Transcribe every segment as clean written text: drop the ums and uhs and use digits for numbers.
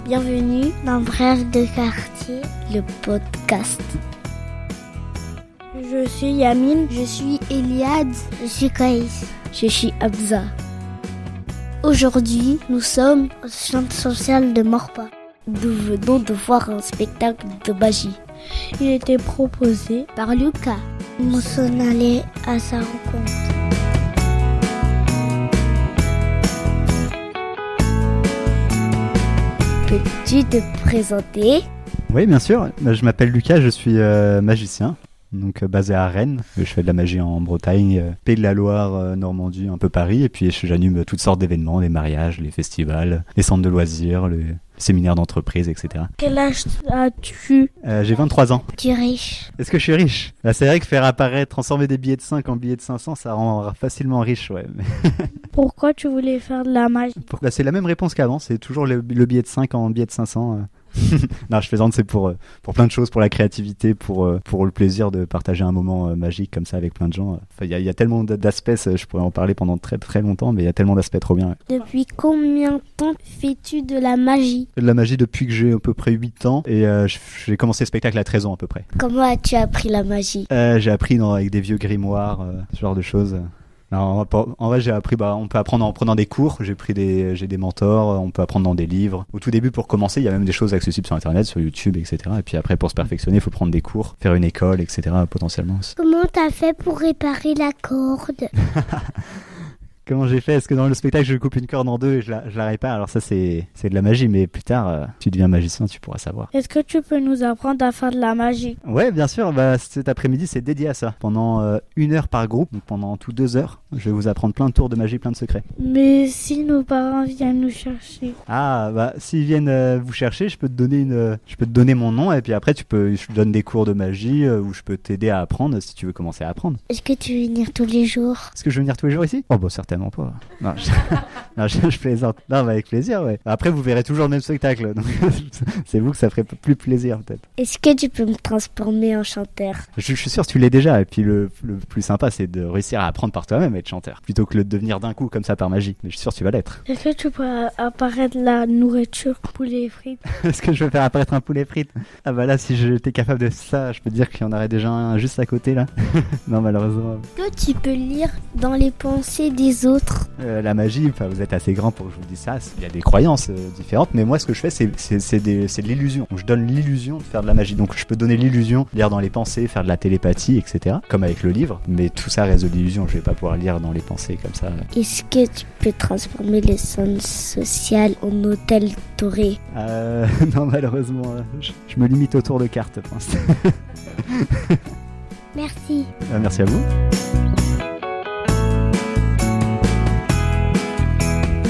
Bienvenue dans Bref de quartier, le podcast. Je suis Yamine, je suis Eliade, je suis Kaïs, je suis Abza. Aujourd'hui, nous sommes au centre social de Morpa. Nous venons de voir un spectacle de magie. Il était proposé par Lucas. Nous sommes allés à sa rencontre. Peux-tu te présenter ? Oui, bien sûr. Je m'appelle Lucas, je suis magicien, donc basé à Rennes. Je fais de la magie en Bretagne, Pays de la Loire, Normandie, un peu Paris. Et puis j'anime toutes sortes d'événements, les mariages, les festivals, les centres de loisirs, les séminaires d'entreprise, etc. Quel âge as-tu ? J'ai 23 ans. Tu es riche. Est-ce que je suis riche ? C'est vrai que faire apparaître, transformer des billets de 5 en billets de 500, ça rend facilement riche, ouais. Pourquoi tu voulais faire de la magie ? C'est la même réponse qu'avant, c'est toujours le billet de 5 en billet de 500. Non, je plaisante, c'est pour plein de choses, pour la créativité, pour le plaisir de partager un moment magique comme ça avec plein de gens. Il y a tellement d'aspects, je pourrais en parler pendant très très longtemps, mais il y a tellement d'aspects trop bien. Depuis combien de temps fais-tu de la magie ? De la magie depuis que j'ai à peu prprès 8 ans, et j'ai commencé le spectacle à 13 ans à peu près. Comment as-tu appris la magie ? J'ai appris avec des vieux grimoires, ce genre de choses. Non, en vrai, j'ai appris, on peut apprendre en prenant des cours, j'ai des mentors, on peut apprendre dans des livres. Au tout début, pour commencer, il y a même des choses accessibles sur Internet, sur YouTube, etc. Et puis après, pour se perfectionner, il faut prendre des cours, faire une école, etc. potentiellement. Comment t'as fait pour réparer la corde ? Comment j'ai fait ? Est-ce que dans le spectacle, je coupe une corde en deux et je la répare ? Alors ça, c'est de la magie, mais plus tard, tu deviens magicien, tu pourras savoir. Est-ce que tu peux nous apprendre à faire de la magie ? Ouais, bien sûr. Cet après-midi, c'est dédié à ça. Pendant 1 heure par groupe, donc pendant tout 2 heures, je vais vous apprendre plein de tours de magie, plein de secrets. Mais si nos parents viennent nous chercher ? S'ils viennent vous chercher, je peux te donner mon nom et puis après, je te donne des cours de magie ou je peux t'aider à apprendre si tu veux commencer à apprendre. Est-ce que tu veux venir tous les jours ? Est-ce que je veux venir tous les jours ici ? Oh, certainement pas. Non, je plaisante. Non, avec plaisir, ouais. Après, vous verrez toujours le même spectacle. Donc, c'est vous que ça ferait plus plaisir, peut-être. Est-ce que tu peux me transformer en chanteur ? Je suis sûr que tu l'es déjà. Et puis, le plus sympa, c'est de réussir à apprendre par toi-même à être chanteur. Plutôt que de devenir d'un coup, comme ça, par magie. Mais je suis sûr que tu vas l'être. Est-ce que tu peux apparaître la nourriture, poulet et frites ? Est-ce que je vais faire apparaître un poulet frites ? Ah là, si j'étais capable de ça, je peux te dire qu'il y en aurait déjà un juste à côté, là. Non, malheureusement. Que tu peux lire dans les pensées des autres ? La magie, vous êtes assez grand pour que je vous dise ça. Il y a des croyances différentes, mais moi, ce que je fais, c'est de l'illusion. Donc, je donne l'illusion de faire de la magie. Donc, je peux donner l'illusion, lire dans les pensées, faire de la télépathie, etc. Comme avec le livre. Mais tout ça reste de l'illusion. Je vais pas pouvoir lire dans les pensées comme ça. Est-ce que tu peux transformer les centres sociaux en hôtel doré ? Non, malheureusement, je me limite au tour de cartes, pour l'instant. Merci. Merci à vous.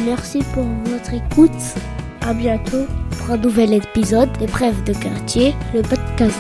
Merci pour votre écoute. À bientôt pour un nouvel épisode des Brefs de quartier, le podcast.